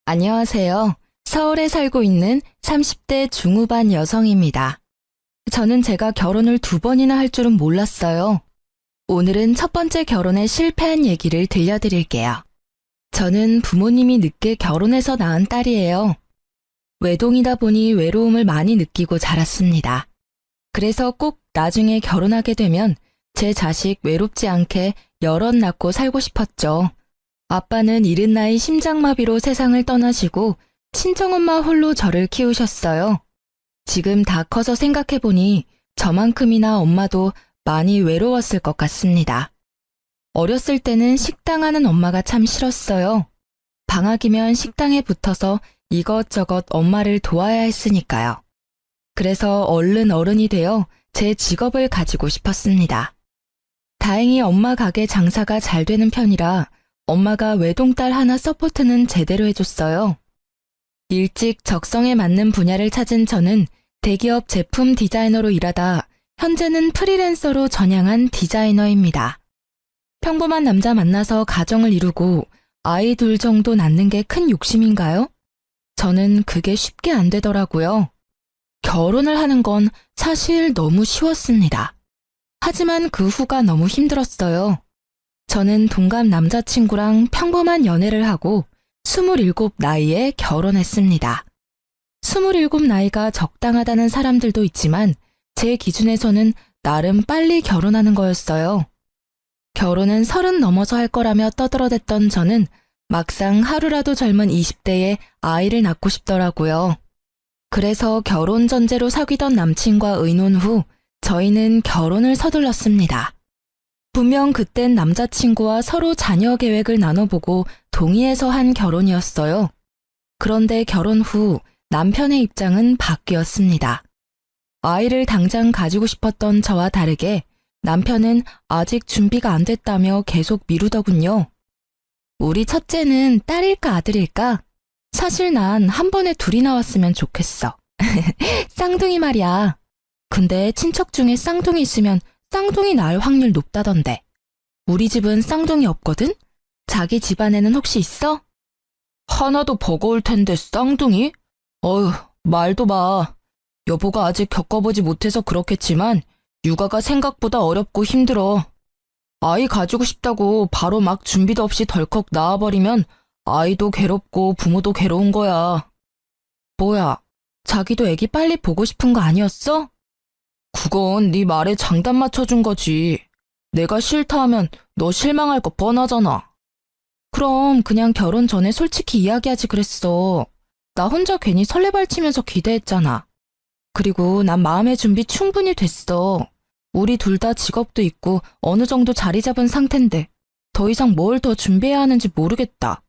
안녕하세요. 서울에 살고 있는 30대 중후반 여성입니다. 저는 제가 결혼을 2번이나 할 줄은 몰랐어요. 오늘은 첫 번째 결혼에 실패한 얘기를 들려드릴게요. 저는 부모님이 늦게 결혼해서 낳은 딸이에요. 외동이다 보니 외로움을 많이 느끼고 자랐습니다. 그래서 꼭 나중에 결혼하게 되면 제 자식 외롭지 않게 여럿 낳고 살고 싶었죠. 아빠는 이른 나이 심장마비로 세상을 떠나시고 친정엄마 홀로 저를 키우셨어요. 지금 다 커서 생각해보니 저만큼이나 엄마도 많이 외로웠을 것 같습니다. 어렸을 때는 식당하는 엄마가 참 싫었어요. 방학이면 식당에 붙어서 이것저것 엄마를 도와야 했으니까요. 그래서 얼른 어른이 되어 제 직업을 가지고 싶었습니다. 다행히 엄마 가게 장사가 잘 되는 편이라 엄마가 외동딸 하나 서포트는 제대로 해줬어요. 일찍 적성에 맞는 분야를 찾은 저는 대기업 제품 디자이너로 일하다 현재는 프리랜서로 전향한 디자이너입니다. 평범한 남자 만나서 가정을 이루고 아이 둘 정도 낳는 게 큰 욕심인가요? 저는 그게 쉽게 안 되더라고요. 결혼을 하는 건 사실 너무 쉬웠습니다. 하지만 그 후가 너무 힘들었어요. 저는 동갑 남자친구랑 평범한 연애를 하고 27 나이에 결혼했습니다. 27 나이가 적당하다는 사람들도 있지만 제 기준에서는 나름 빨리 결혼하는 거였어요. 결혼은 30 넘어서 할 거라며 떠들어댔던 저는 막상 하루라도 젊은 20대에 아이를 낳고 싶더라고요. 그래서 결혼 전제로 사귀던 남친과 의논 후 저희는 결혼을 서둘렀습니다. 분명 그땐 남자친구와 서로 자녀 계획을 나눠보고 동의해서 한 결혼이었어요. 그런데 결혼 후 남편의 입장은 바뀌었습니다. 아이를 당장 가지고 싶었던 저와 다르게 남편은 아직 준비가 안 됐다며 계속 미루더군요. 우리 첫째는 딸일까 아들일까? 사실 난 한 번에 둘이 나왔으면 좋겠어. 쌍둥이 말이야. 근데 친척 중에 쌍둥이 있으면 쌍둥이 낳을 확률 높다던데. 우리 집은 쌍둥이 없거든? 자기 집안에는 혹시 있어? 하나도 버거울 텐데 쌍둥이? 어휴, 말도 마. 여보가 아직 겪어보지 못해서 그렇겠지만 육아가 생각보다 어렵고 힘들어. 아이 가지고 싶다고 바로 막 준비도 없이 덜컥 낳아버리면 아이도 괴롭고 부모도 괴로운 거야. 뭐야, 자기도 애기 빨리 보고 싶은 거 아니었어? 그건 네 말에 장단 맞춰준 거지. 내가 싫다 하면 너 실망할 거 뻔하잖아. 그럼 그냥 결혼 전에 솔직히 이야기하지 그랬어. 나 혼자 괜히 설레발치면서 기대했잖아. 그리고 난 마음의 준비 충분히 됐어. 우리 둘 다 직업도 있고 어느 정도 자리 잡은 상태인데 더 이상 뭘 더 준비해야 하는지 모르겠다.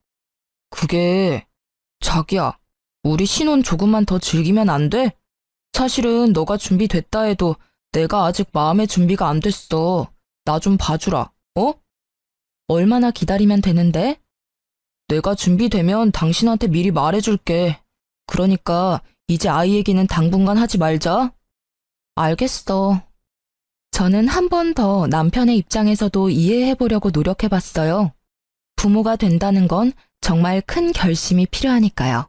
그게 자기야, 우리 신혼 조금만 더 즐기면 안 돼? 사실은 너가 준비됐다 해도 내가 아직 마음의 준비가 안 됐어. 나 좀 봐주라, 어? 얼마나 기다리면 되는데? 내가 준비되면 당신한테 미리 말해줄게. 그러니까 이제 아이 얘기는 당분간 하지 말자. 알겠어. 저는 한 번 더 남편의 입장에서도 이해해보려고 노력해봤어요. 부모가 된다는 건 정말 큰 결심이 필요하니까요.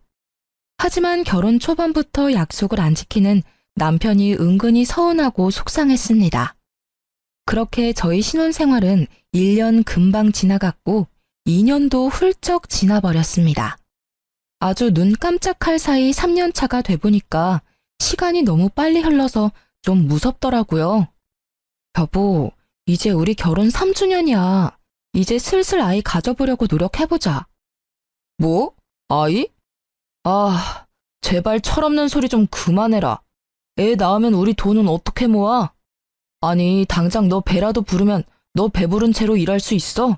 하지만 결혼 초반부터 약속을 안 지키는 남편이 은근히 서운하고 속상했습니다. 그렇게 저희 신혼생활은 1년 금방 지나갔고 2년도 훌쩍 지나버렸습니다. 아주 눈 깜짝할 사이 3년 차가 돼보니까 시간이 너무 빨리 흘러서 좀 무섭더라고요. 여보, 이제 우리 결혼 3주년이야. 이제 슬슬 아이 가져보려고 노력해보자. 뭐? 아이? 아, 제발 철없는 소리 좀 그만해라. 애 낳으면 우리 돈은 어떻게 모아? 아니, 당장 너 배라도 부르면 너 배부른 채로 일할 수 있어?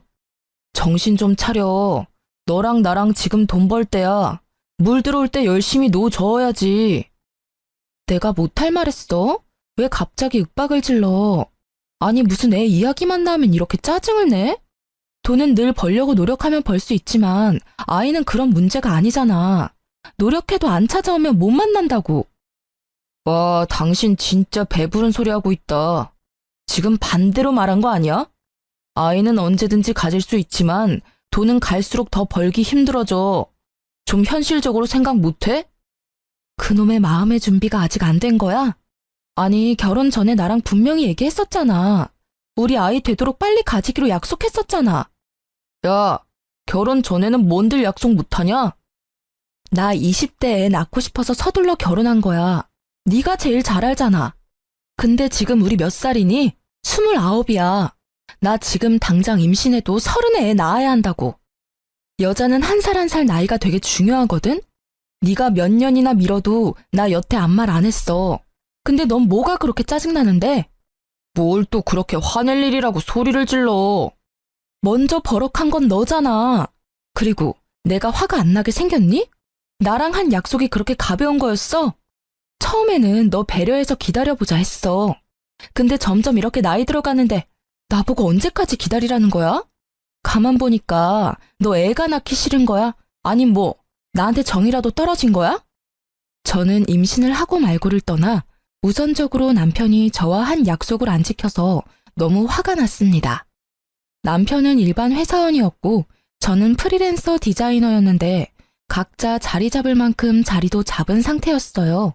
정신 좀 차려. 너랑 나랑 지금 돈 벌 때야. 물 들어올 때 열심히 노 저어야지. 내가 못할 말 했어? 왜 갑자기 윽박을 질러? 아니, 무슨 애 이야기만 나오면 이렇게 짜증을 내? 돈은 늘 벌려고 노력하면 벌 수 있지만 아이는 그런 문제가 아니잖아. 노력해도 안 찾아오면 못 만난다고. 와, 당신 진짜 배부른 소리 하고 있다. 지금 반대로 말한 거 아니야? 아이는 언제든지 가질 수 있지만 돈은 갈수록 더 벌기 힘들어져. 좀 현실적으로 생각 못해? 그놈의 마음의 준비가 아직 안 된 거야? 아니, 결혼 전에 나랑 분명히 얘기했었잖아. 우리 아이 되도록 빨리 가지기로 약속했었잖아. 야, 결혼 전에는 뭔들 약속 못하냐? 나 20대에 낳고 싶어서 서둘러 결혼한 거야. 네가 제일 잘 알잖아. 근데 지금 우리 몇 살이니? 29이야. 나 지금 당장 임신해도 30에 애 낳아야 한다고. 여자는 한 살 한 살 나이가 되게 중요하거든? 네가 몇 년이나 미뤄도 나 여태 아무 말 안 했어. 근데 넌 뭐가 그렇게 짜증나는데? 뭘 또 그렇게 화낼 일이라고 소리를 질러. 먼저 버럭한 건 너잖아. 그리고 내가 화가 안 나게 생겼니? 나랑 한 약속이 그렇게 가벼운 거였어? 처음에는 너 배려해서 기다려보자 했어. 근데 점점 이렇게 나이 들어가는데 나보고 언제까지 기다리라는 거야? 가만 보니까 너 애가 낳기 싫은 거야? 아님 뭐 나한테 정이라도 떨어진 거야? 저는 임신을 하고 말고를 떠나 우선적으로 남편이 저와 한 약속을 안 지켜서 너무 화가 났습니다. 남편은 일반 회사원이었고 저는 프리랜서 디자이너였는데 각자 자리 잡을 만큼 자리도 잡은 상태였어요.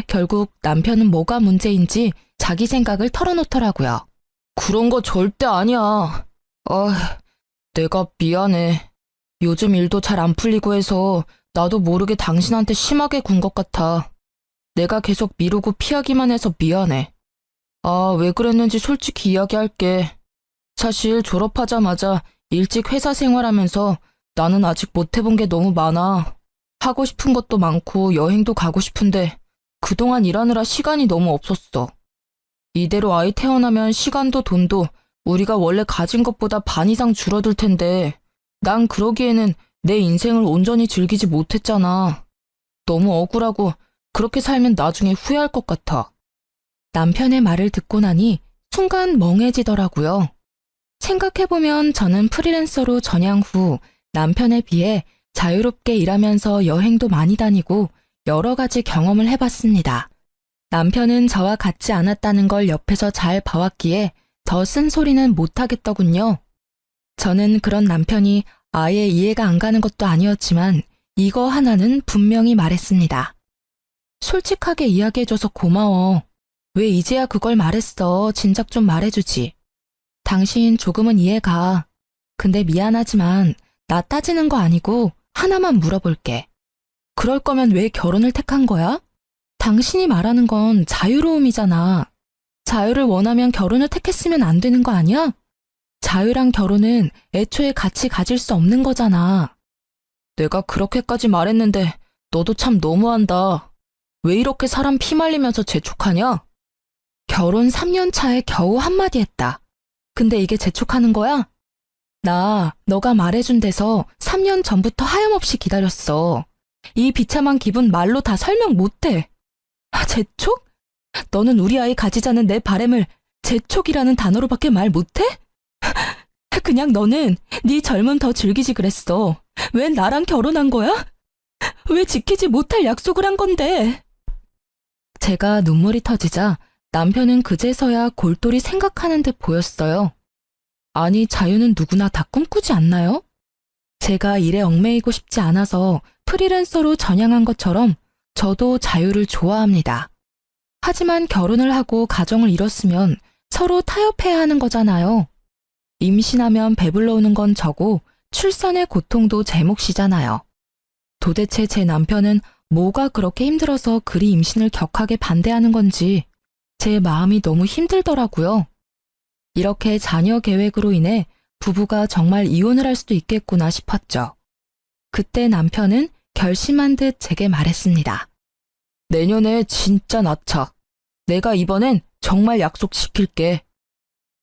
결국 남편은 뭐가 문제인지 자기 생각을 털어놓더라고요. 그런 거 절대 아니야. 내가 미안해. 요즘 일도 잘 안 풀리고 해서 나도 모르게 당신한테 심하게 군 것 같아. 내가 계속 미루고 피하기만 해서 미안해. 왜 그랬는지 솔직히 이야기할게. 사실 졸업하자마자 일찍 회사 생활하면서 나는 아직 못 해본 게 너무 많아. 하고 싶은 것도 많고 여행도 가고 싶은데 그동안 일하느라 시간이 너무 없었어. 이대로 아이 태어나면 시간도 돈도 우리가 원래 가진 것보다 반 이상 줄어들 텐데 난 그러기에는 내 인생을 온전히 즐기지 못했잖아. 너무 억울하고 그렇게 살면 나중에 후회할 것 같아. 남편의 말을 듣고 나니 순간 멍해지더라고요. 생각해보면 저는 프리랜서로 전향 후 남편에 비해 자유롭게 일하면서 여행도 많이 다니고 여러 가지 경험을 해봤습니다. 남편은 저와 같지 않았다는 걸 옆에서 잘 봐왔기에 더 쓴소리는 못하겠더군요. 저는 그런 남편이 아예 이해가 안 가는 것도 아니었지만 이거 하나는 분명히 말했습니다. 솔직하게 이야기해줘서 고마워. 왜 이제야 그걸 말했어? 진작 좀 말해주지. 당신 조금은 이해가. 근데 미안하지만 나 따지는 거 아니고 하나만 물어볼게. 그럴 거면 왜 결혼을 택한 거야? 당신이 말하는 건 자유로움이잖아. 자유를 원하면 결혼을 택했으면 안 되는 거 아니야? 자유랑 결혼은 애초에 같이 가질 수 없는 거잖아. 내가 그렇게까지 말했는데 너도 참 너무한다. 왜 이렇게 사람 피말리면서 재촉하냐? 결혼 3년 차에 겨우 한마디 했다. 근데 이게 재촉하는 거야? 나 너가 말해준 데서 3년 전부터 하염없이 기다렸어. 이 비참한 기분 말로 다 설명 못해. 재촉? 너는 우리 아이 가지자는 내 바램을 재촉이라는 단어로밖에 말 못해? 그냥 너는 네 젊음 더 즐기지 그랬어. 왜 나랑 결혼한 거야? 왜 지키지 못할 약속을 한 건데? 제가 눈물이 터지자 남편은 그제서야 골똘히 생각하는 듯 보였어요. 아니, 자유는 누구나 다 꿈꾸지 않나요? 제가 일에 얽매이고 싶지 않아서 프리랜서로 전향한 것처럼 저도 자유를 좋아합니다. 하지만 결혼을 하고 가정을 이뤘으면 서로 타협해야 하는 거잖아요. 임신하면 배불러 오는 건 저고 출산의 고통도 제 몫이잖아요. 도대체 제 남편은 뭐가 그렇게 힘들어서 그리 임신을 격하게 반대하는 건지 제 마음이 너무 힘들더라고요. 이렇게 자녀 계획으로 인해 부부가 정말 이혼을 할 수도 있겠구나 싶었죠. 그때 남편은 결심한 듯 제게 말했습니다. 내년에 진짜 낳자. 내가 이번엔 정말 약속 지킬게.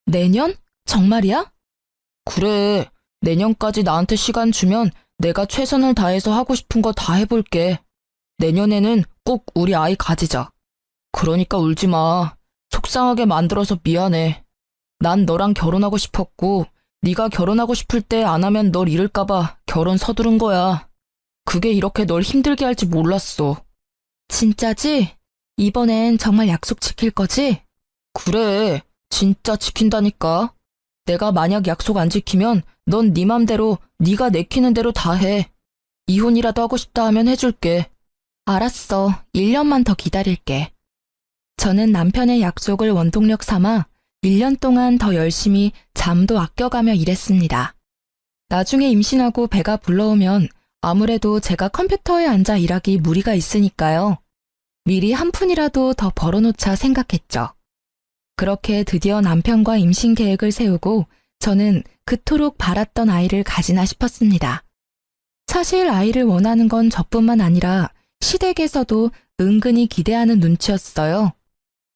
내년? 정말이야? 그래. 내년까지 나한테 시간 주면 내가 최선을 다해서 하고 싶은 거 다 해볼게. 내년에는 꼭 우리 아이 가지자. 그러니까 울지 마. 속상하게 만들어서 미안해. 난 너랑 결혼하고 싶었고 네가 결혼하고 싶을 때 안 하면 널 잃을까봐 결혼 서두른 거야. 그게 이렇게 널 힘들게 할지 몰랐어. 진짜지? 이번엔 정말 약속 지킬 거지? 그래, 진짜 지킨다니까. 내가 만약 약속 안 지키면 넌 네 맘대로 네가 내키는 대로 다 해. 이혼이라도 하고 싶다 하면 해줄게. 알았어. 1년만 더 기다릴게. 저는 남편의 약속을 원동력 삼아 1년 동안 더 열심히 잠도 아껴가며 일했습니다. 나중에 임신하고 배가 불러오면 아무래도 제가 컴퓨터에 앉아 일하기 무리가 있으니까요. 미리 한 푼이라도 더 벌어놓자 생각했죠. 그렇게 드디어 남편과 임신 계획을 세우고 저는 그토록 바랐던 아이를 가지나 싶었습니다. 사실 아이를 원하는 건 저뿐만 아니라 시댁에서도 은근히 기대하는 눈치였어요.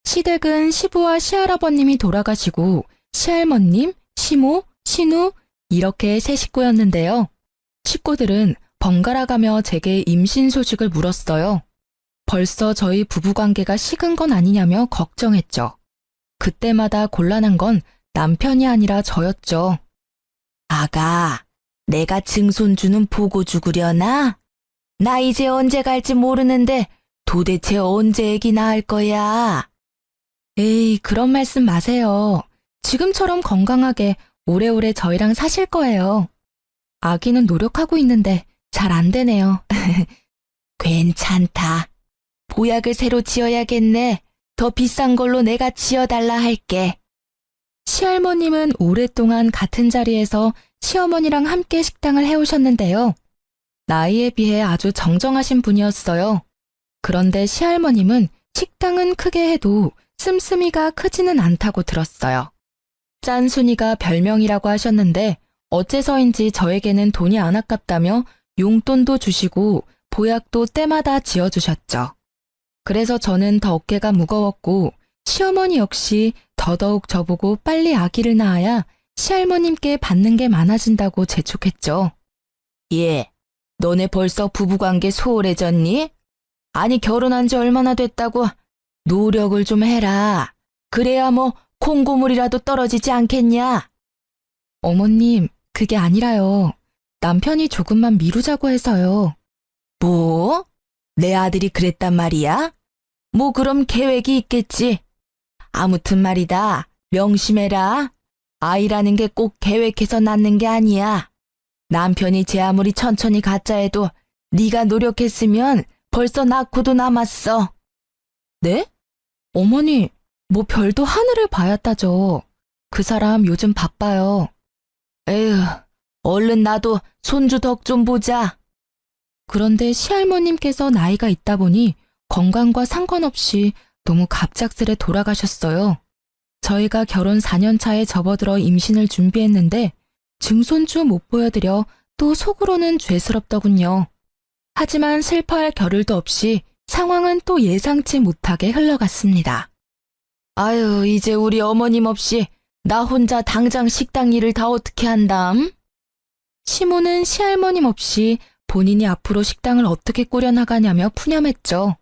시댁은 시부와 시할아버님이 돌아가시고 시할머님, 시모, 시누 이렇게 세 식구였는데요. 식구들은 번갈아가며 제게 임신 소식을 물었어요. 벌써 저희 부부관계가 식은 건 아니냐며 걱정했죠. 그때마다 곤란한 건 남편이 아니라 저였죠. 아가, 내가 증손주는 보고 죽으려나? 나 이제 언제 갈지 모르는데 도대체 언제 애기 낳을 거야? 에이, 그런 말씀 마세요. 지금처럼 건강하게 오래오래 저희랑 사실 거예요. 아기는 노력하고 있는데 잘 안 되네요. 괜찮다. 보약을 새로 지어야겠네. 더 비싼 걸로 내가 지어달라 할게. 시할머님은 오랫동안 같은 자리에서 시어머니랑 함께 식당을 해오셨는데요. 나이에 비해 아주 정정하신 분이었어요. 그런데 시할머님은 식당은 크게 해도 씀씀이가 크지는 않다고 들었어요. 짠순이가 별명이라고 하셨는데 어째서인지 저에게는 돈이 안 아깝다며 용돈도 주시고 보약도 때마다 지어주셨죠. 그래서 저는 더 어깨가 무거웠고 시어머니 역시 더더욱 저보고 빨리 아기를 낳아야 시할머님께 받는 게 많아진다고 재촉했죠. 예, 너네 벌써 부부관계 소홀해졌니? 아니 결혼한 지 얼마나 됐다고 노력을 좀 해라. 그래야 뭐 콩고물이라도 떨어지지 않겠냐? 어머님, 그게 아니라요. 남편이 조금만 미루자고 해서요. 뭐? 내 아들이 그랬단 말이야? 뭐 그럼 계획이 있겠지. 아무튼 말이다. 명심해라. 아이라는 게 꼭 계획해서 낳는 게 아니야. 남편이 제 아무리 천천히 갖자 해도 네가 노력했으면 벌써 낳고도 남았어. 네? 어머니, 뭐 별도 하늘을 봐야 따져. 그 사람 요즘 바빠요. 에휴, 얼른 나도 손주 덕 좀 보자. 그런데 시할머님께서 나이가 있다 보니 건강과 상관없이 너무 갑작스레 돌아가셨어요. 저희가 결혼 4년 차에 접어들어 임신을 준비했는데 증손주 못 보여드려 또 속으로는 죄스럽더군요. 하지만 슬퍼할 겨를도 없이 상황은 또 예상치 못하게 흘러갔습니다. 아유, 이제 우리 어머님 없이 나 혼자 당장 식당 일을 다 어떻게 한담? 시모는 시할머님 없이 본인이 앞으로 식당을 어떻게 꾸려나가냐며 푸념했죠.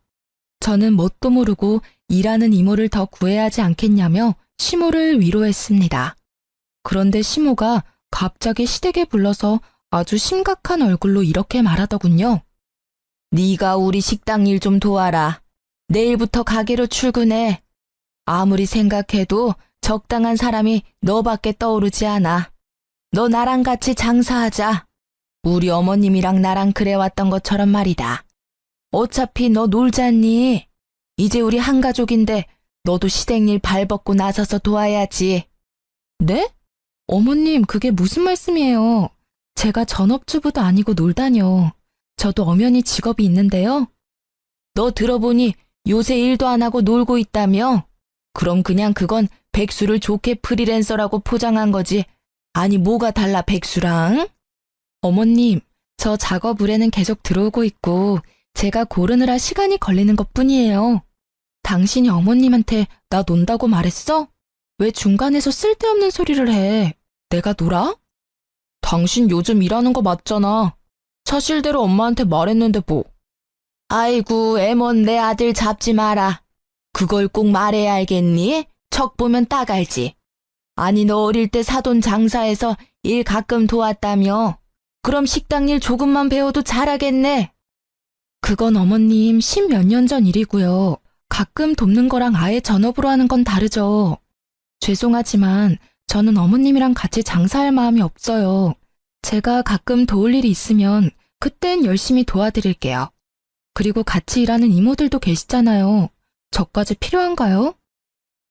저는 뭣도 모르고 일하는 이모를 더 구해야 하지 않겠냐며 시모를 위로했습니다. 그런데 시모가 갑자기 시댁에 불러서 아주 심각한 얼굴로 이렇게 말하더군요. 네가 우리 식당 일 좀 도와라. 내일부터 가게로 출근해. 아무리 생각해도 적당한 사람이 너밖에 떠오르지 않아. 너 나랑 같이 장사하자. 우리 어머님이랑 나랑 그래왔던 것처럼 말이다. 어차피 너 놀잖니. 이제 우리 한 가족인데 너도 시댁일 발벗고 나서서 도와야지. 네? 어머님, 그게 무슨 말씀이에요? 제가 전업주부도 아니고 놀다뇨. 저도 엄연히 직업이 있는데요. 너 들어보니 요새 일도 안 하고 놀고 있다며? 그럼 그냥 그건 백수를 좋게 프리랜서라고 포장한 거지. 아니 뭐가 달라 백수랑? 어머님, 저 작업 의뢰는 계속 들어오고 있고 제가 고르느라 시간이 걸리는 것뿐이에요. 당신이 어머님한테 나 논다고 말했어? 왜 중간에서 쓸데없는 소리를 해? 내가 놀아? 당신 요즘 일하는 거 맞잖아. 사실대로 엄마한테 말했는데 뭐. 아이고, 애먼 내 아들 잡지 마라. 그걸 꼭 말해야 알겠니? 척 보면 딱 알지. 아니 너 어릴 때 사돈 장사해서 일 가끔 도왔다며. 그럼 식당 일 조금만 배워도 잘하겠네. 그건 어머님 10몇 년 전 일이고요. 가끔 돕는 거랑 아예 전업으로 하는 건 다르죠. 죄송하지만 저는 어머님이랑 같이 장사할 마음이 없어요. 제가 가끔 도울 일이 있으면 그땐 열심히 도와드릴게요. 그리고 같이 일하는 이모들도 계시잖아요. 저까지 필요한가요?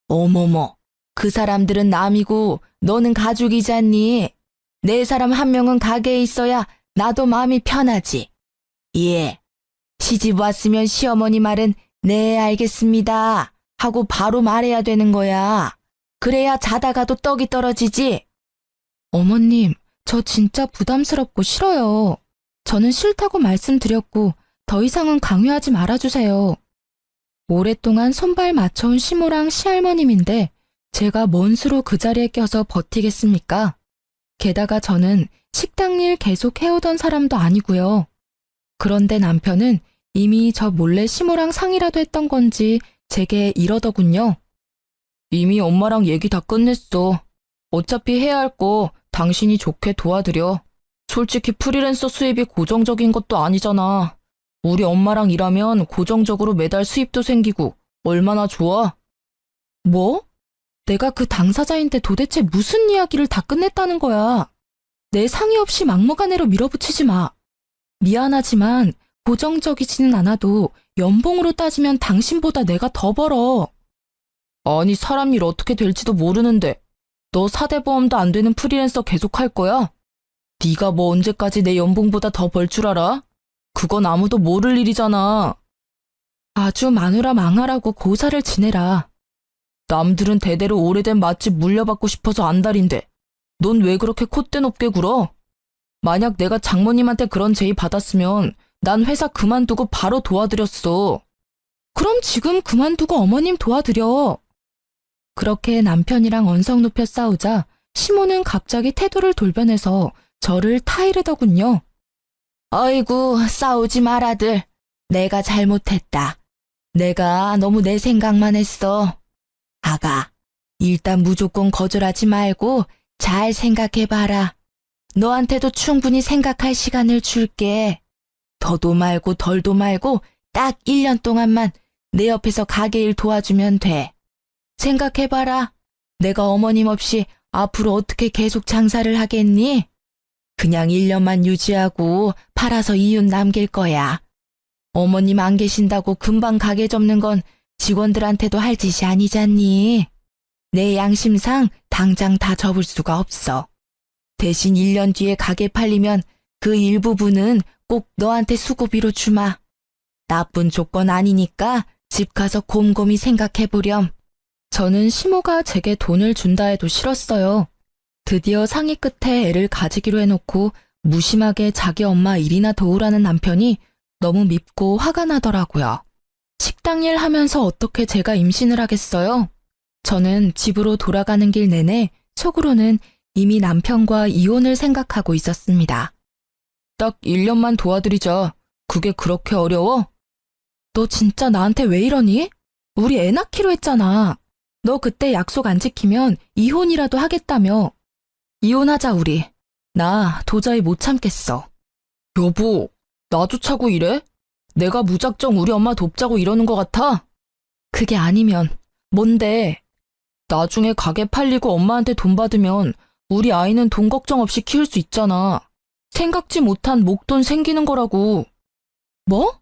어머머, 그 사람들은 남이고 너는 가족이잖니. 내 사람 한 명은 가게에 있어야 나도 마음이 편하지. 예. 시집 왔으면 시어머니 말은 네, 알겠습니다 하고 바로 말해야 되는 거야. 그래야 자다가도 떡이 떨어지지. 어머님, 저 진짜 부담스럽고 싫어요. 저는 싫다고 말씀드렸고 더 이상은 강요하지 말아주세요. 오랫동안 손발 맞춰온 시모랑 시할머님인데 제가 뭔 수로 그 자리에 껴서 버티겠습니까? 게다가 저는 식당 일 계속 해오던 사람도 아니고요. 그런데 남편은 이미 저 몰래 시모랑 상의라도 했던 건지 제게 이러더군요. 이미 엄마랑 얘기 다 끝냈어. 어차피 해야 할 거 당신이 좋게 도와드려. 솔직히 프리랜서 수입이 고정적인 것도 아니잖아. 우리 엄마랑 일하면 고정적으로 매달 수입도 생기고 얼마나 좋아? 뭐? 내가 그 당사자인데 도대체 무슨 이야기를 다 끝냈다는 거야? 내 상의 없이 막무가내로 밀어붙이지 마. 미안하지만 고정적이지는 않아도 연봉으로 따지면 당신보다 내가 더 벌어. 아니, 사람 일 어떻게 될지도 모르는데 너 사대보험도 안 되는 프리랜서 계속 할 거야? 네가 뭐 언제까지 내 연봉보다 더 벌 줄 알아? 그건 아무도 모를 일이잖아. 아주 마누라 망하라고 고사를 지내라. 남들은 대대로 오래된 맛집 물려받고 싶어서 안달인데 넌 왜 그렇게 콧대 높게 굴어? 만약 내가 장모님한테 그런 제의 받았으면 난 회사 그만두고 바로 도와드렸어. 그럼 지금 그만두고 어머님 도와드려. 그렇게 남편이랑 언성 높여 싸우자 시모는 갑자기 태도를 돌변해서 저를 타이르더군요. 아이고, 싸우지 마라들. 내가 잘못했다. 내가 너무 내 생각만 했어. 아가, 일단 무조건 거절하지 말고 잘 생각해봐라. 너한테도 충분히 생각할 시간을 줄게. 더도 말고 덜도 말고 딱 1년 동안만 내 옆에서 가게 일 도와주면 돼. 생각해봐라. 내가 어머님 없이 앞으로 어떻게 계속 장사를 하겠니? 그냥 1년만 유지하고 팔아서 이윤 남길 거야. 어머님 안 계신다고 금방 가게 접는 건 직원들한테도 할 짓이 아니잖니. 내 양심상 당장 다 접을 수가 없어. 대신 1년 뒤에 가게 팔리면 그 일부분은 꼭 너한테 수고비로 주마. 나쁜 조건 아니니까 집 가서 곰곰이 생각해보렴. 저는 시모가 제게 돈을 준다 해도 싫었어요. 드디어 상의 끝에 애를 가지기로 해놓고 무심하게 자기 엄마 일이나 도우라는 남편이 너무 밉고 화가 나더라고요. 식당 일 하면서 어떻게 제가 임신을 하겠어요? 저는 집으로 돌아가는 길 내내 속으로는 이미 남편과 이혼을 생각하고 있었습니다. 딱 1년만 도와드리자. 그게 그렇게 어려워? 너 진짜 나한테 왜 이러니? 우리 애 낳기로 했잖아. 너 그때 약속 안 지키면 이혼이라도 하겠다며. 이혼하자 우리. 나 도저히 못 참겠어. 여보, 나조차고 이래? 내가 무작정 우리 엄마 돕자고 이러는 것 같아? 그게 아니면 뭔데? 나중에 가게 팔리고 엄마한테 돈 받으면 우리 아이는 돈 걱정 없이 키울 수 있잖아. 생각지 못한 목돈 생기는 거라고. 뭐?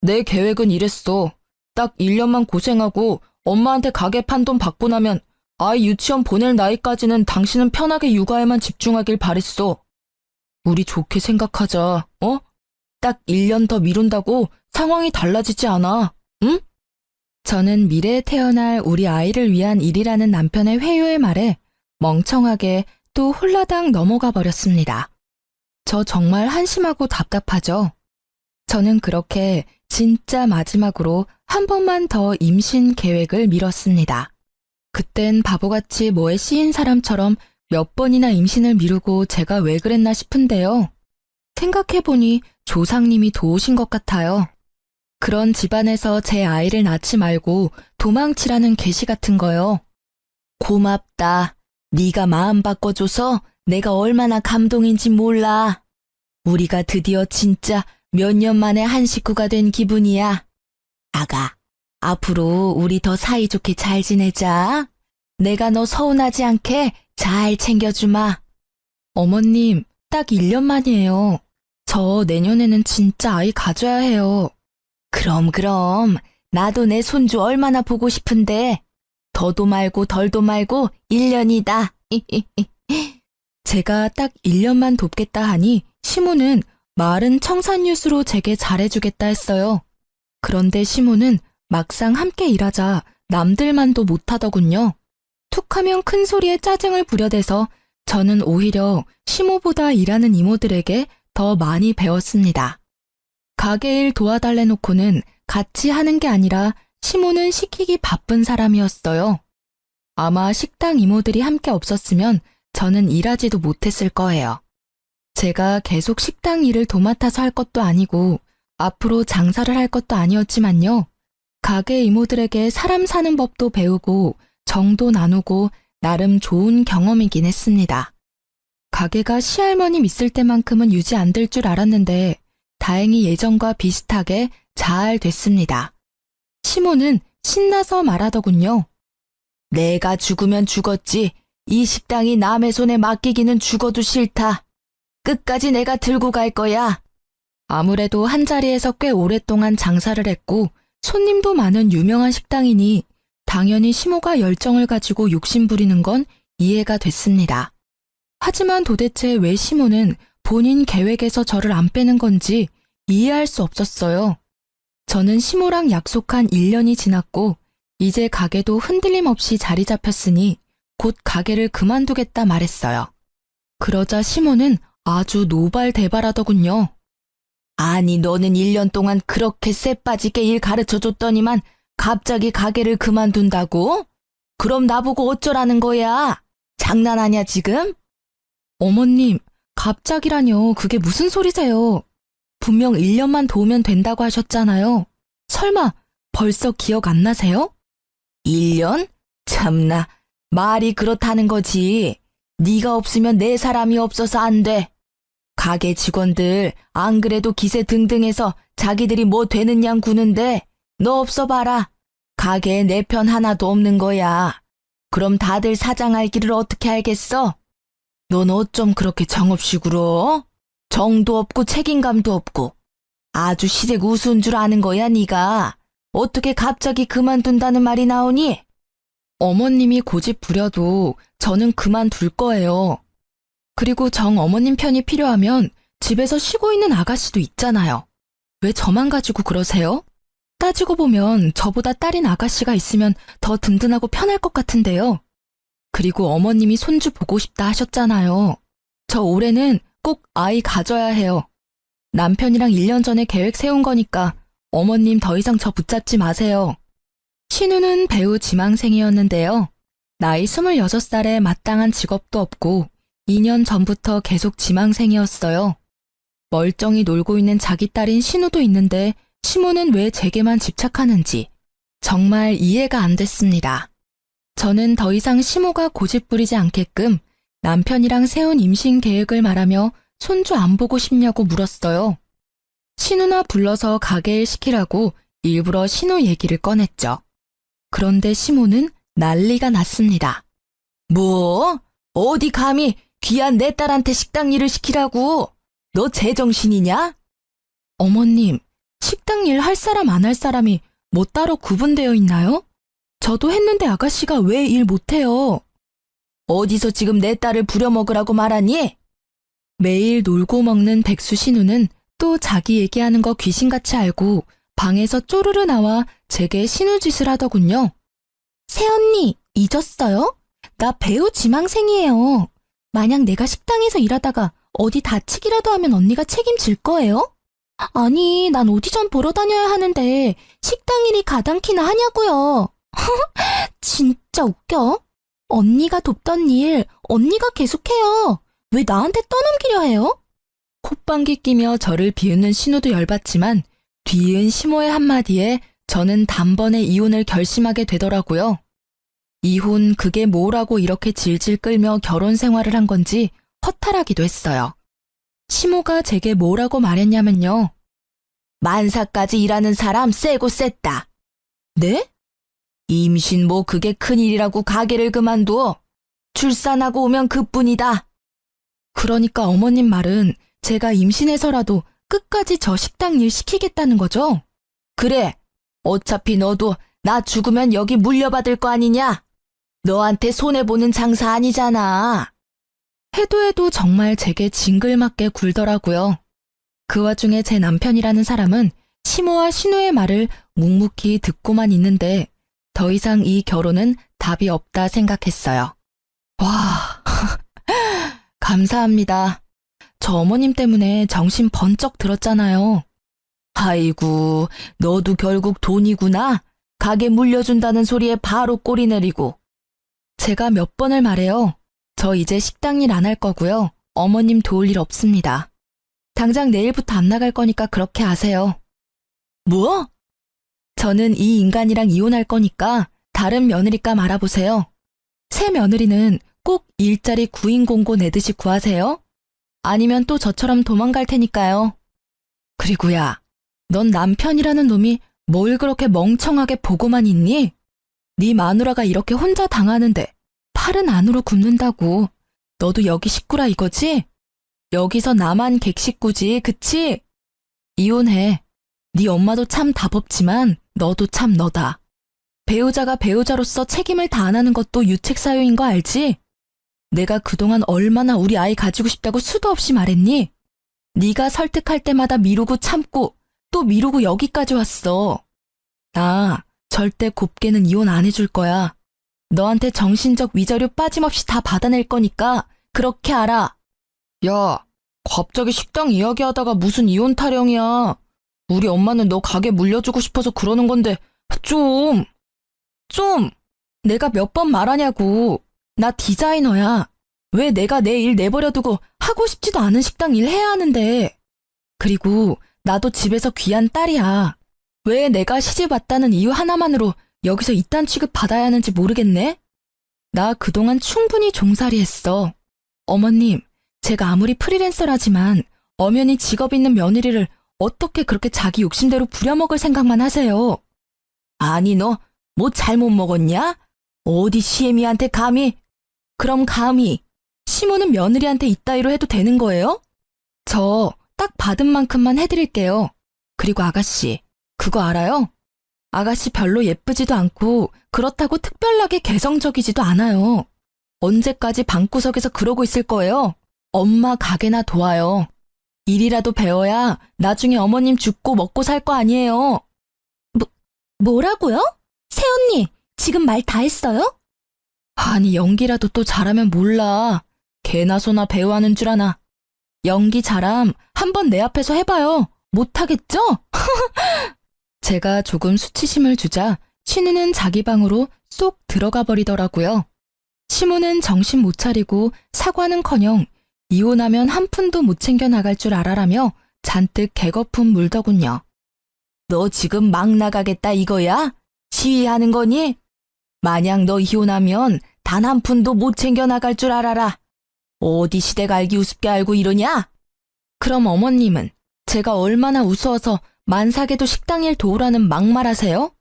내 계획은 이랬어. 딱 1년만 고생하고 엄마한테 가게 판 돈 받고 나면 아이 유치원 보낼 나이까지는 당신은 편하게 육아에만 집중하길 바랬어. 우리 좋게 생각하자, 어? 딱 1년 더 미룬다고 상황이 달라지지 않아, 응? 저는 미래에 태어날 우리 아이를 위한 일이라는 남편의 회유의 말에 멍청하게 또 홀라당 넘어가 버렸습니다. 저 정말 한심하고 답답하죠? 저는 그렇게 진짜 마지막으로 한 번만 더 임신 계획을 미뤘습니다. 그땐 바보같이 뭐에 씌인 사람처럼 몇 번이나 임신을 미루고 제가 왜 그랬나 싶은데요. 생각해보니 조상님이 도우신 것 같아요. 그런 집안에서 제 아이를 낳지 말고 도망치라는 계시 같은 거요. 고맙다. 네가 마음 바꿔줘서 내가 얼마나 감동인지 몰라. 우리가 드디어 진짜 몇 년 만에 한 식구가 된 기분이야. 아가, 앞으로 우리 더 사이좋게 잘 지내자. 내가 너 서운하지 않게 잘 챙겨주마. 어머님, 딱 1년 만이에요. 저 내년에는 진짜 아이 가져야 해요. 그럼. 나도 내 손주 얼마나 보고 싶은데. 더도 말고 덜도 말고 1년이다. 제가 딱 1년만 돕겠다 하니 시모는 마을은 청산유수로 제게 잘해주겠다 했어요. 그런데 시모는 막상 함께 일하자 남들만도 못하더군요. 툭하면 큰 소리에 짜증을 부려대서 저는 오히려 시모보다 일하는 이모들에게 더 많이 배웠습니다. 가게 일 도와달래 놓고는 같이 하는 게 아니라 시모는 시키기 바쁜 사람이었어요. 아마 식당 이모들이 함께 없었으면 저는 일하지도 못했을 거예요. 제가 계속 식당 일을 도맡아서 할 것도 아니고 앞으로 장사를 할 것도 아니었지만요. 가게 이모들에게 사람 사는 법도 배우고 정도 나누고 나름 좋은 경험이긴 했습니다. 가게가 시할머님 있을 때만큼은 유지 안 될 줄 알았는데 다행히 예전과 비슷하게 잘 됐습니다. 시모는 신나서 말하더군요. 내가 죽으면 죽었지. 이 식당이 남의 손에 맡기기는 죽어도 싫다. 끝까지 내가 들고 갈 거야. 아무래도 한자리에서 꽤 오랫동안 장사를 했고 손님도 많은 유명한 식당이니 당연히 시모가 열정을 가지고 욕심부리는 건 이해가 됐습니다. 하지만 도대체 왜 시모는 본인 계획에서 저를 안 빼는 건지 이해할 수 없었어요. 저는 시모랑 약속한 1년이 지났고 이제 가게도 흔들림 없이 자리 잡혔으니 곧 가게를 그만두겠다 말했어요. 그러자 시모는 아주 노발대발하더군요. 아니 너는 1년 동안 그렇게 쎄빠지게 일 가르쳐줬더니만 갑자기 가게를 그만둔다고? 그럼 나보고 어쩌라는 거야? 장난하냐 지금? 어머님, 갑자기라뇨. 그게 무슨 소리세요? 분명 1년만 도우면 된다고 하셨잖아요. 설마 벌써 기억 안 나세요? 1년? 참나, 말이 그렇다는 거지. 네가 없으면 내 사람이 없어서 안 돼. 가게 직원들 안 그래도 기세 등등해서 자기들이 뭐 되는 양 구는데 너 없어 봐라. 가게에 내 편 하나도 없는 거야. 그럼 다들 사장할 길을 어떻게 알겠어? 넌 어쩜 그렇게 정없이 굴어? 정도 없고 책임감도 없고. 아주 시댁 우스운 줄 아는 거야 네가. 어떻게 갑자기 그만둔다는 말이 나오니? 어머님이 고집 부려도 저는 그만둘 거예요. 그리고 정 어머님 편이 필요하면 집에서 쉬고 있는 아가씨도 있잖아요. 왜 저만 가지고 그러세요? 따지고 보면 저보다 딸인 아가씨가 있으면 더 든든하고 편할 것 같은데요. 그리고 어머님이 손주 보고 싶다 하셨잖아요. 저 올해는 꼭 아이 가져야 해요. 남편이랑 1년 전에 계획 세운 거니까 어머님 더 이상 저 붙잡지 마세요. 신우는 배우 지망생이었는데요. 나이 26살에 마땅한 직업도 없고 2년 전부터 계속 지망생이었어요. 멀쩡히 놀고 있는 자기 딸인 신우도 있는데 시모는 왜 제게만 집착하는지 정말 이해가 안 됐습니다. 저는 더 이상 시모가 고집 부리지 않게끔 남편이랑 세운 임신 계획을 말하며 손주 안 보고 싶냐고 물었어요. 신우나 불러서 가게 일 시키라고 일부러 신우 얘기를 꺼냈죠. 그런데 시모는 난리가 났습니다. 뭐? 어디 감히 귀한 내 딸한테 식당 일을 시키라고? 너 제정신이냐? 어머님, 식당 일 할 사람 안 할 사람이 뭐 따로 구분되어 있나요? 저도 했는데 아가씨가 왜 일 못해요? 어디서 지금 내 딸을 부려먹으라고 말하니? 매일 놀고 먹는 백수 신우는 또 자기 얘기하는 거 귀신같이 알고 방에서 쪼르르 나와 제게 신우짓을 하더군요. 새언니, 잊었어요? 나 배우 지망생이에요. 만약 내가 식당에서 일하다가 어디 다치기라도 하면 언니가 책임질 거예요? 아니, 난 오디션 보러 다녀야 하는데 식당 일이 가당키나 하냐고요. 진짜 웃겨. 언니가 돕던 일 언니가 계속해요. 왜 나한테 떠넘기려 해요? 콧방귀 끼며 저를 비웃는 신우도 열받지만 뒤이은 시모의 한마디에 저는 단번에 이혼을 결심하게 되더라고요. 이혼 그게 뭐라고 이렇게 질질 끌며 결혼 생활을 한 건지 허탈하기도 했어요. 시모가 제게 뭐라고 말했냐면요. 만사까지 일하는 사람 세고 셌다. 네? 임신 뭐 그게 큰일이라고 가게를 그만둬. 출산하고 오면 그뿐이다. 그러니까 어머님 말은 제가 임신해서라도 끝까지 저 식당 일 시키겠다는 거죠? 그래. 어차피 너도 나 죽으면 여기 물려받을 거 아니냐? 너한테 손해보는 장사 아니잖아. 해도 정말 제게 징글맞게 굴더라고요. 그 와중에 제 남편이라는 사람은 시모와 신우의 말을 묵묵히 듣고만 있는데 더 이상 이 결혼은 답이 없다 생각했어요. 와, 감사합니다. 저 어머님 때문에 정신 번쩍 들었잖아요. 아이고, 너도 결국 돈이구나. 가게 물려준다는 소리에 바로 꼬리 내리고. 제가 몇 번을 말해요. 저 이제 식당 일 안 할 거고요. 어머님 도울 일 없습니다. 당장 내일부터 안 나갈 거니까 그렇게 아세요. 뭐? 저는 이 인간이랑 이혼할 거니까 다른 며느리감 알아보세요. 새 며느리는 꼭 일자리 구인공고 내듯이 구하세요. 아니면 또 저처럼 도망갈 테니까요. 그리고 야, 넌 남편이라는 놈이 뭘 그렇게 멍청하게 보고만 있니? 네 마누라가 이렇게 혼자 당하는데 팔은 안으로 굽는다고. 너도 여기 식구라 이거지? 여기서 나만 객식구지, 그치? 이혼해. 네 엄마도 참 답없지만 너도 참 너다. 배우자가 배우자로서 책임을 다 안 하는 것도 유책사유인 거 알지? 내가 그동안 얼마나 우리 아이 가지고 싶다고 수도 없이 말했니? 네가 설득할 때마다 미루고 참고 또 미루고 여기까지 왔어. 나 절대 곱게는 이혼 안 해줄 거야. 너한테 정신적 위자료 빠짐없이 다 받아낼 거니까 그렇게 알아. 야, 갑자기 식당 이야기하다가 무슨 이혼 타령이야. 우리 엄마는 너 가게 물려주고 싶어서 그러는 건데 좀. 내가 몇 번 말하냐고. 나 디자이너야. 왜 내가 내 일 내버려두고 하고 싶지도 않은 식당 일 해야 하는데. 그리고 나도 집에서 귀한 딸이야. 왜 내가 시집 왔다는 이유 하나만으로 여기서 이딴 취급 받아야 하는지 모르겠네? 나 그동안 충분히 종살이 했어. 어머님, 제가 아무리 프리랜서라지만 엄연히 직업 있는 며느리를 어떻게 그렇게 자기 욕심대로 부려먹을 생각만 하세요? 아니, 너 뭐 잘못 먹었냐? 어디 시애미한테 감히? 그럼 감히 시모는 며느리한테 이따위로 해도 되는 거예요? 저 딱 받은 만큼만 해드릴게요. 그리고 아가씨, 그거 알아요? 아가씨 별로 예쁘지도 않고 그렇다고 특별하게 개성적이지도 않아요. 언제까지 방구석에서 그러고 있을 거예요? 엄마 가게나 도와요. 일이라도 배워야 나중에 어머님 죽고 먹고 살 거 아니에요. 뭐라고요? 새언니, 지금 말 다 했어요? 아니, 연기라도 또 잘하면 몰라. 개나 소나 배우하는 줄 아나. 연기 잘함 한번 내 앞에서 해봐요. 못하겠죠? 제가 조금 수치심을 주자 신우는 자기 방으로 쏙 들어가 버리더라고요. 시모는 정신 못 차리고 사과는커녕 이혼하면 한 푼도 못 챙겨 나갈 줄 알아라며 잔뜩 개거품 물더군요. 너 지금 막 나가겠다 이거야? 시위하는 거니? 만약 너 이혼하면 단 한 푼도 못 챙겨 나갈 줄 알아라. 어디 시댁 알기 우습게 알고 이러냐? 그럼 어머님은 제가 얼마나 우스워서 만삭에도 식당 일 도우라는 막말하세요?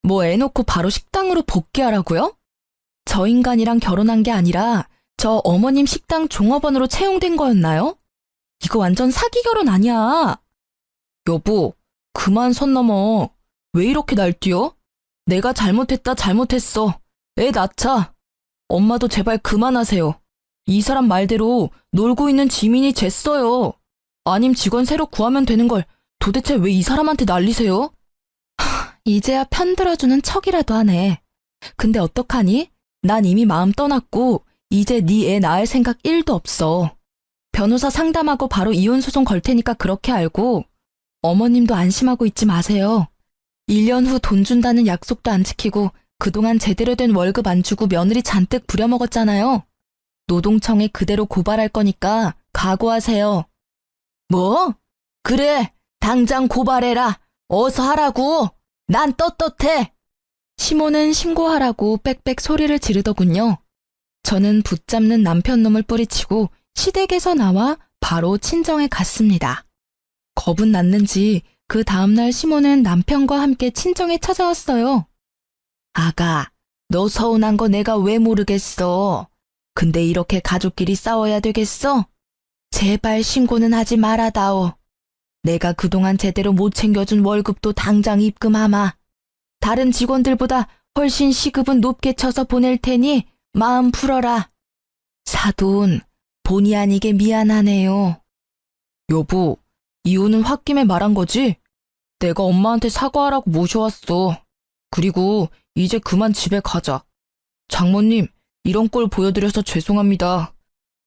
뭐 애놓고 바로 식당으로 복귀하라고요? 저 인간이랑 결혼한 게 아니라 저 어머님 식당 종업원으로 채용된 거였나요? 이거 완전 사기 결혼 아니야. 여보, 그만 선 넘어. 왜 이렇게 날뛰어? 내가 잘못했어. 애 낳자. 엄마도 제발 그만하세요. 이 사람 말대로 놀고 있는 지민이 쟀어요. 아님 직원 새로 구하면 되는 걸 도대체 왜 이 사람한테 난리세요? 이제야 편들어주는 척이라도 하네. 근데 어떡하니? 난 이미 마음 떠났고 이제 네 애 낳을 생각 1도 없어. 변호사 상담하고 바로 이혼 소송 걸 테니까 그렇게 알고 어머님도 안심하고 있지 마세요. 1년 후 돈 준다는 약속도 안 지키고 그동안 제대로 된 월급 안 주고 며느리 잔뜩 부려먹었잖아요. 노동청에 그대로 고발할 거니까 각오하세요. 뭐? 그래, 당장 고발해라. 어서 하라고. 난 떳떳해. 시모는 신고하라고 빽빽 소리를 지르더군요. 저는 붙잡는 남편놈을 뿌리치고 시댁에서 나와 바로 친정에 갔습니다. 겁은 났는지 그 다음날 시모는 남편과 함께 친정에 찾아왔어요. 아가, 너 서운한 거 내가 왜 모르겠어. 근데 이렇게 가족끼리 싸워야 되겠어? 제발 신고는 하지 말아다오. 내가 그동안 제대로 못 챙겨준 월급도 당장 입금하마. 다른 직원들보다 훨씬 시급은 높게 쳐서 보낼 테니 마음 풀어라. 사돈, 본의 아니게 미안하네요. 여보, 이유는 홧김에 말한 거지? 내가 엄마한테 사과하라고 모셔왔어. 그리고 이제 그만 집에 가자. 장모님, 이런 꼴 보여드려서 죄송합니다.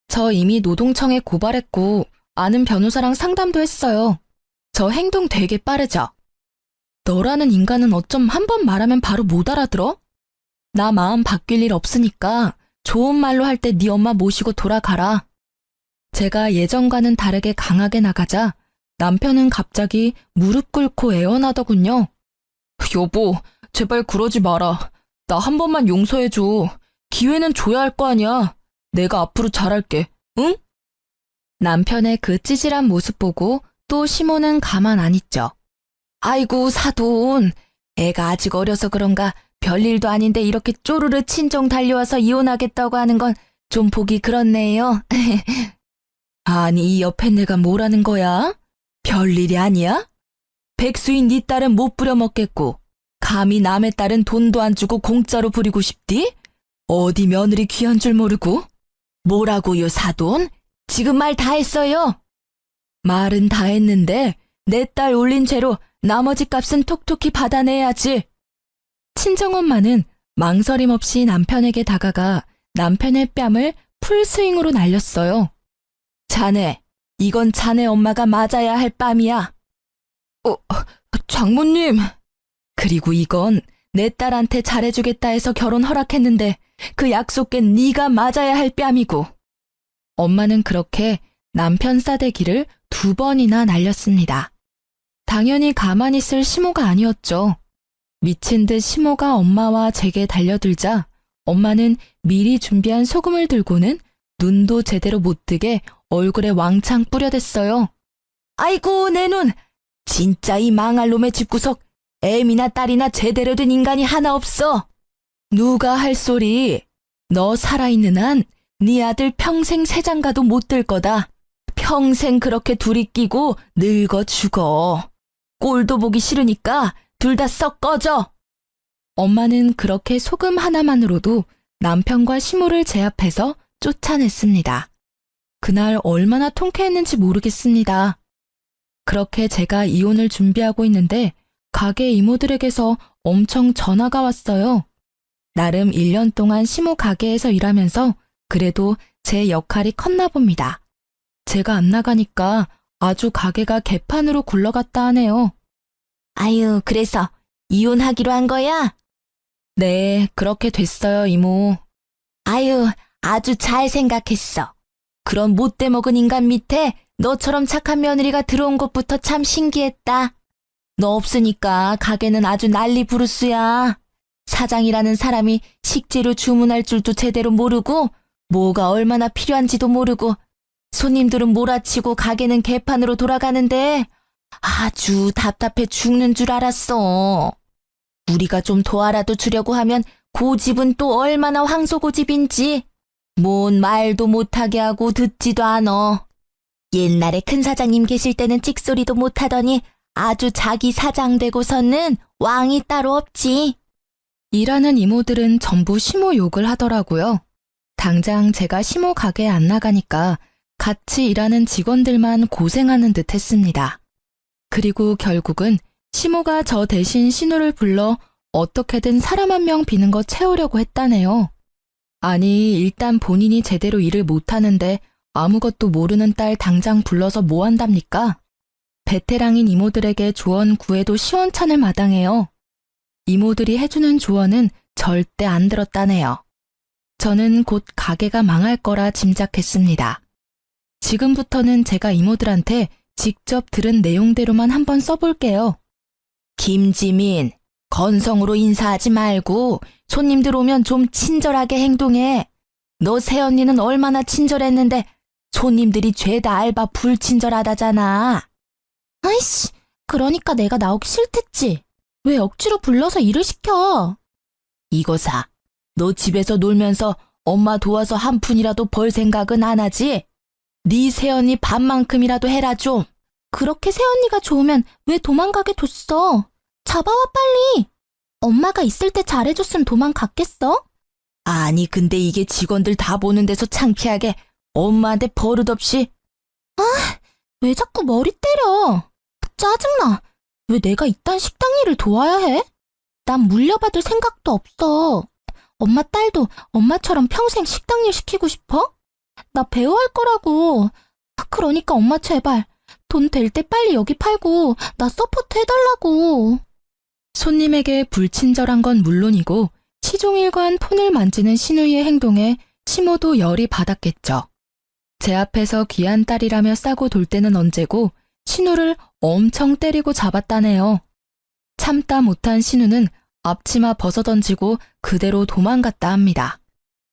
저 이미 노동청에 고발했고 아는 변호사랑 상담도 했어요. 저 행동 되게 빠르죠? 너라는 인간은 어쩜 한 번 말하면 바로 못 알아들어? 나 마음 바뀔 일 없으니까 좋은 말로 할 때 네 엄마 모시고 돌아가라. 제가 예전과는 다르게 강하게 나가자 남편은 갑자기 무릎 꿇고 애원하더군요. 여보, 제발 그러지 마라. 나 한 번만 용서해줘. 기회는 줘야 할 거 아니야. 내가 앞으로 잘할게, 응? 남편의 그 찌질한 모습 보고 또 시모는 가만 안 있죠. 아이고, 사돈. 애가 아직 어려서 그런가 별일도 아닌데 이렇게 쪼르르 친정 달려와서 이혼하겠다고 하는 건 좀 보기 그렇네요. 아니, 이 옆에 내가 뭐라는 거야? 별일이 아니야? 백수인 네 딸은 못 부려먹겠고 감히 남의 딸은 돈도 안 주고 공짜로 부리고 싶디? 어디 며느리 귀한 줄 모르고? 뭐라고요, 사돈? 지금 말 다 했어요. 말은 다 했는데 내 딸 올린 죄로 나머지 값은 톡톡히 받아내야지. 친정엄마는 망설임 없이 남편에게 다가가 남편의 뺨을 풀스윙으로 날렸어요. 자네, 이건 자네 엄마가 맞아야 할 뺨이야. 장모님. 그리고 이건 내 딸한테 잘해주겠다 해서 결혼 허락했는데 그 약속엔 네가 맞아야 할 뺨이고. 엄마는 그렇게 남편 싸대기를 2번이나 날렸습니다. 당연히 가만히 있을 시모가 아니었죠. 미친 듯 시모가 엄마와 제게 달려들자 엄마는 미리 준비한 소금을 들고는 눈도 제대로 못 뜨게 얼굴에 왕창 뿌려댔어요. 아이고, 내 눈! 진짜 이 망할 놈의 집구석 애미나 딸이나 제대로 된 인간이 하나 없어. 누가 할 소리. 너 살아있는 한 네 아들 평생 새장가도 못 들 거다. 평생 그렇게 둘이 끼고 늙어 죽어. 꼴도 보기 싫으니까 둘 다 썩 꺼져. 엄마는 그렇게 소금 하나만으로도 남편과 시모를 제압해서 쫓아냈습니다. 그날 얼마나 통쾌했는지 모르겠습니다. 그렇게 제가 이혼을 준비하고 있는데 가게 이모들에게서 엄청 전화가 왔어요. 나름 1년 동안 시모 가게에서 일하면서 그래도 제 역할이 컸나 봅니다. 제가 안 나가니까 아주 가게가 개판으로 굴러갔다 하네요. 아유, 그래서 이혼하기로 한 거야? 네, 그렇게 됐어요, 이모. 아유, 아주 잘 생각했어. 그런 못돼 먹은 인간 밑에 너처럼 착한 며느리가 들어온 것부터 참 신기했다. 너 없으니까 가게는 아주 난리 부르스야. 사장이라는 사람이 식재료 주문할 줄도 제대로 모르고 뭐가 얼마나 필요한지도 모르고 손님들은 몰아치고 가게는 개판으로 돌아가는데 아주 답답해 죽는 줄 알았어. 우리가 좀 도와라도 주려고 하면 고집은 또 얼마나 황소고집인지 뭔 말도 못하게 하고 듣지도 않어. 옛날에 큰 사장님 계실 때는 찍소리도 못하더니 아주 자기 사장 되고서는 왕이 따로 없지. 일하는 이모들은 전부 시모 욕을 하더라고요. 당장 제가 시모 가게에 안 나가니까 같이 일하는 직원들만 고생하는 듯 했습니다. 그리고 결국은 시모가 저 대신 신우를 불러 어떻게든 사람 한 명 비는 거 채우려고 했다네요. 아니, 일단 본인이 제대로 일을 못하는데 아무것도 모르는 딸 당장 불러서 뭐 한답니까? 베테랑인 이모들에게 조언 구해도 시원찮을 마당에요. 이모들이 해주는 조언은 절대 안 들었다네요. 저는 곧 가게가 망할 거라 짐작했습니다. 지금부터는 제가 이모들한테 직접 들은 내용대로만 한번 써볼게요. 김지민, 건성으로 인사하지 말고 손님들 오면 좀 친절하게 행동해. 너 새언니는 얼마나 친절했는데 손님들이 죄다 알바 불친절하다잖아. 아이씨, 그러니까 내가 나오기 싫댔지. 왜 억지로 불러서 일을 시켜? 이거사, 너 집에서 놀면서 엄마 도와서 한 푼이라도 벌 생각은 안 하지? 네 새언니 반만큼이라도 해라 좀. 그렇게 새언니가 좋으면 왜 도망가게 뒀어? 잡아와 빨리. 엄마가 있을 때 잘해줬으면 도망갔겠어? 아니 근데 이게 직원들 다 보는 데서 창피하게 엄마한테 버릇없이. 왜 자꾸 머리 때려? 짜증나. 왜 내가 이딴 식당 일을 도와야 해? 난 물려받을 생각도 없어. 엄마 딸도 엄마처럼 평생 식당 일 시키고 싶어? 나 배워할 거라고. 그러니까 엄마 제발 돈 될 때 빨리 여기 팔고 나 서포트 해달라고. 손님에게 불친절한 건 물론이고 시종일관 폰을 만지는 신우이의 행동에 시모도 열이 받았겠죠. 제 앞에서 귀한 딸이라며 싸고 돌 때는 언제고 신우를 엄청 때리고 잡았다네요. 참다 못한 신우는 앞치마 벗어던지고 그대로 도망갔다 합니다.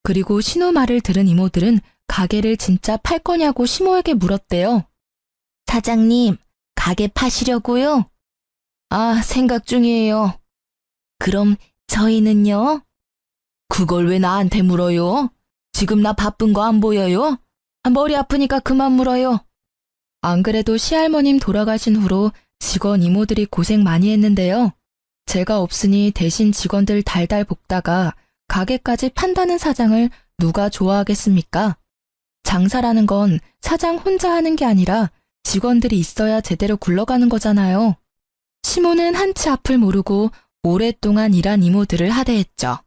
그리고 신우 말을 들은 이모들은 가게를 진짜 팔 거냐고 시모에게 물었대요. 사장님, 가게 파시려고요? 아, 생각 중이에요. 그럼 저희는요? 그걸 왜 나한테 물어요? 지금 나 바쁜 거 안 보여요? 머리 아프니까 그만 물어요. 안 그래도 시할머님 돌아가신 후로 직원 이모들이 고생 많이 했는데요. 제가 없으니 대신 직원들 달달 볶다가 가게까지 판다는 사장을 누가 좋아하겠습니까? 장사라는 건 사장 혼자 하는 게 아니라 직원들이 있어야 제대로 굴러가는 거잖아요. 시모는 한치 앞을 모르고 오랫동안 일한 이모들을 하대했죠.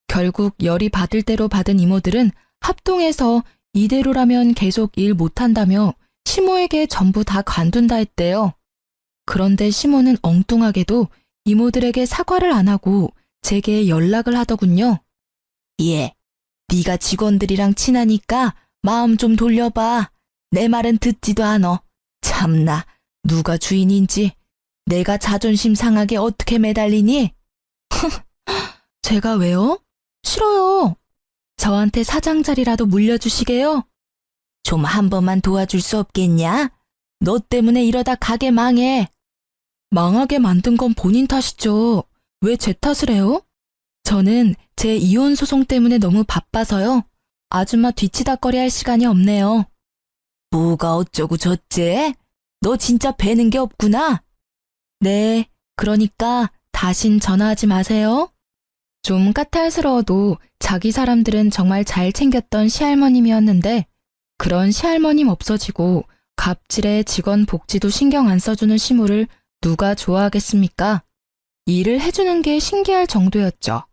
결국 열이 받을 대로 받은 이모들은 합동해서 이대로라면 계속 일 못한다며 시모에게 전부 다 관둔다 했대요. 그런데 시모는 엉뚱하게도 이모들에게 사과를 안 하고 제게 연락을 하더군요. 예, 네가 직원들이랑 친하니까 마음 좀 돌려봐. 내 말은 듣지도 않어. 참나, 누가 주인인지 내가 자존심 상하게 어떻게 매달리니? 제가 왜요? 싫어요. 저한테 사장 자리라도 물려주시게요? 좀 한 번만 도와줄 수 없겠냐? 너 때문에 이러다 가게 망해. 망하게 만든 건 본인 탓이죠. 왜 제 탓을 해요? 저는 제 이혼 소송 때문에 너무 바빠서요. 아줌마 뒤치다꺼리 할 시간이 없네요. 뭐가 어쩌고 저째? 너 진짜 배는 게 없구나. 네, 그러니까 다신 전화하지 마세요. 좀 까탈스러워도 자기 사람들은 정말 잘 챙겼던 시할머님이었는데 그런 시할머님 없어지고 갑질에 직원 복지도 신경 안 써주는 시모를 누가 좋아하겠습니까? 일을 해주는 게 신기할 정도였죠.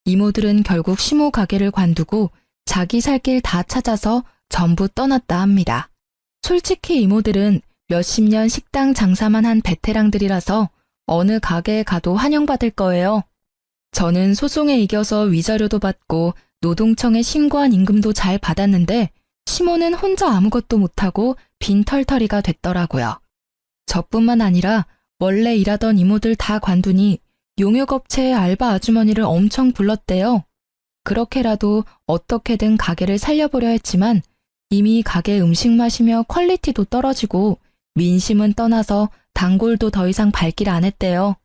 이모들은 결국 시모 가게를 관두고 자기 살 길 다 찾아서 전부 떠났다 합니다. 솔직히 이모들은 몇십 년 식당 장사만 한 베테랑들이라서 어느 가게에 가도 환영받을 거예요. 저는 소송에 이겨서 위자료도 받고 노동청에 신고한 임금도 잘 받았는데 시모는 혼자 아무것도 못하고 빈털터리가 됐더라고요. 저뿐만 아니라 원래 일하던 이모들 다 관두니 용역업체의 알바 아주머니를 엄청 불렀대요. 그렇게라도 어떻게든 가게를 살려보려 했지만 이미 가게 음식 맛이며 퀄리티도 떨어지고 민심은 떠나서 단골도 더 이상 발길 안 했대요.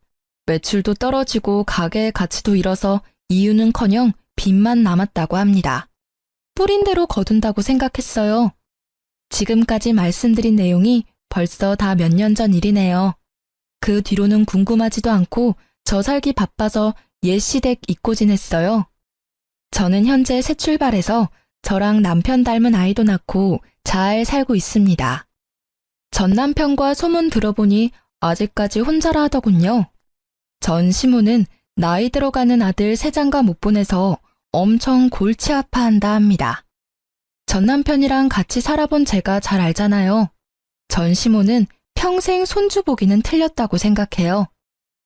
매출도 떨어지고 가게의 가치도 잃어서 이유는커녕 빚만 남았다고 합니다. 뿌린 대로 거둔다고 생각했어요. 지금까지 말씀드린 내용이 벌써 다 몇 년 전 일이네요. 그 뒤로는 궁금하지도 않고 저 살기 바빠서 옛 시댁 잊고 지냈어요. 저는 현재 새 출발해서 저랑 남편 닮은 아이도 낳고 잘 살고 있습니다. 전 남편과 소문 들어보니 아직까지 혼자라 하더군요. 전 시모는 나이 들어가는 아들 세장가 못 보내서 엄청 골치 아파한다 합니다. 전 남편이랑 같이 살아본 제가 잘 알잖아요. 전 시모는 평생 손주 보기는 틀렸다고 생각해요.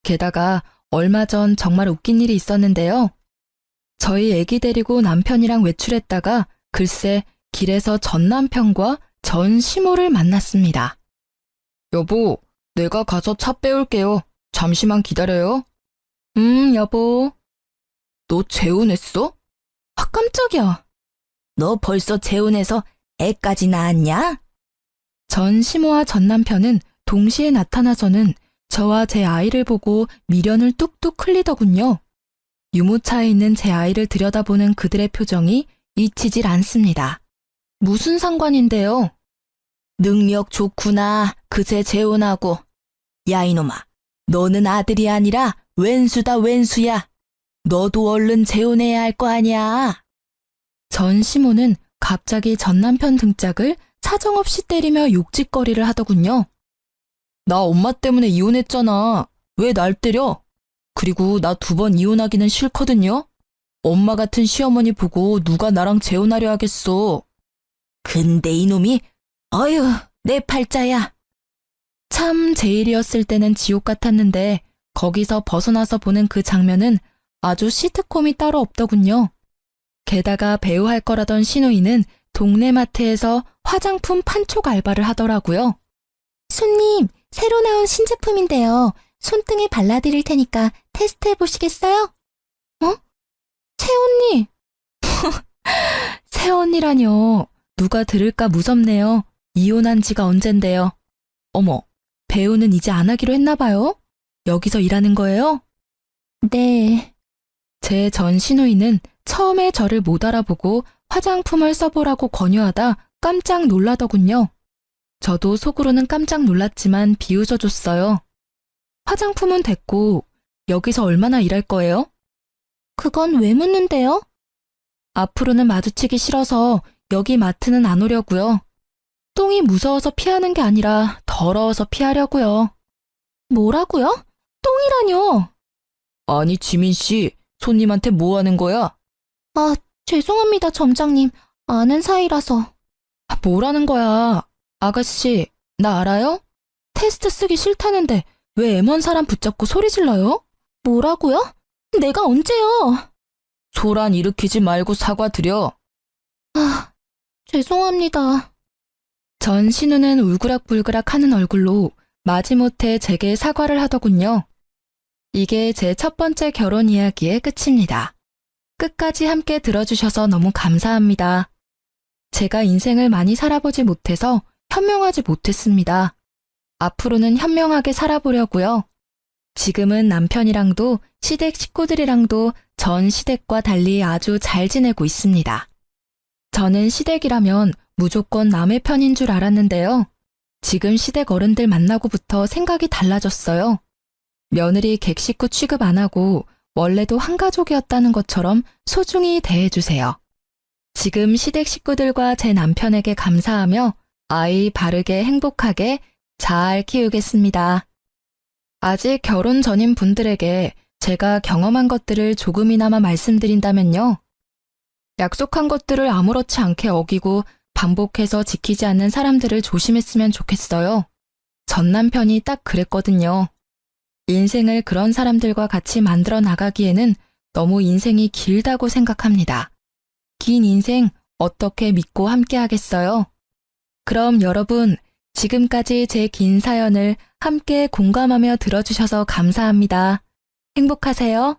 게다가 얼마 전 정말 웃긴 일이 있었는데요. 저희 애기 데리고 남편이랑 외출했다가 글쎄 길에서 전 남편과 전 시모를 만났습니다. 여보, 내가 가서 차 빼올게요. 잠시만 기다려요. 여보. 너 재혼했어? 아, 깜짝이야. 너 벌써 재혼해서 애까지 낳았냐? 전 시모와 전 남편은 동시에 나타나서는 저와 제 아이를 보고 미련을 뚝뚝 흘리더군요. 유모차에 있는 제 아이를 들여다보는 그들의 표정이 잊히질 않습니다. 무슨 상관인데요? 능력 좋구나. 그새 재혼하고. 야, 이놈아. 너는 아들이 아니라 왼수다, 왼수야. 너도 얼른 재혼해야 할 거 아니야. 전 시모는 갑자기 전 남편 등짝을 사정없이 때리며 욕짓거리를 하더군요. 나 엄마 때문에 이혼했잖아. 왜 날 때려? 그리고 나 2번 이혼하기는 싫거든요. 엄마 같은 시어머니 보고 누가 나랑 재혼하려 하겠어. 근데 이놈이 어휴 내 팔자야. 참 제 일이었을 때는 지옥 같았는데 거기서 벗어나서 보는 그 장면은 아주 시트콤이 따로 없더군요. 게다가 배우 할 거라던 신우이는 동네 마트에서 화장품 판촉 알바를 하더라고요. 손님, 새로 나온 신제품인데요. 손등에 발라드릴 테니까 테스트 해보시겠어요? 새언니! 새언니라뇨. 누가 들을까 무섭네요. 이혼한 지가 언젠데요. 어머, 배우는 이제 안 하기로 했나 봐요? 여기서 일하는 거예요? 네. 제 전 시누이는 처음에 저를 못 알아보고 화장품을 써보라고 권유하다 깜짝 놀라더군요. 저도 속으로는 깜짝 놀랐지만 비웃어줬어요. 화장품은 됐고 여기서 얼마나 일할 거예요? 그건 왜 묻는데요? 앞으로는 마주치기 싫어서 여기 마트는 안 오려고요. 똥이 무서워서 피하는 게 아니라 더러워서 피하려고요. 뭐라고요? 똥이라뇨? 아니 지민 씨, 손님한테 뭐 하는 거야? 죄송합니다, 점장님. 아는 사이라서. 뭐라는 거야? 아가씨, 나 알아요? 테스트 쓰기 싫다는데 왜 M1 사람 붙잡고 소리 질러요? 뭐라고요? 내가 언제요? 소란 일으키지 말고 사과드려. 죄송합니다. 전 신우는 울그락불그락 하는 얼굴로 마지못해 제게 사과를 하더군요. 이게 제 첫 번째 결혼 이야기의 끝입니다. 끝까지 함께 들어주셔서 너무 감사합니다. 제가 인생을 많이 살아보지 못해서 현명하지 못했습니다. 앞으로는 현명하게 살아보려고요. 지금은 남편이랑도 시댁 식구들이랑도 전 시댁과 달리 아주 잘 지내고 있습니다. 저는 시댁이라면 무조건 남의 편인 줄 알았는데요. 지금 시댁 어른들 만나고부터 생각이 달라졌어요. 며느리 객식구 취급 안 하고 원래도 한 가족이었다는 것처럼 소중히 대해주세요. 지금 시댁 식구들과 제 남편에게 감사하며 아이 바르게 행복하게 잘 키우겠습니다. 아직 결혼 전인 분들에게 제가 경험한 것들을 조금이나마 말씀드린다면요. 약속한 것들을 아무렇지 않게 어기고 반복해서 지키지 않는 사람들을 조심했으면 좋겠어요. 전 남편이 딱 그랬거든요. 인생을 그런 사람들과 같이 만들어 나가기에는 너무 인생이 길다고 생각합니다. 긴 인생 어떻게 믿고 함께 하겠어요? 그럼 여러분, 지금까지 제 긴 사연을 함께 공감하며 들어주셔서 감사합니다. 행복하세요.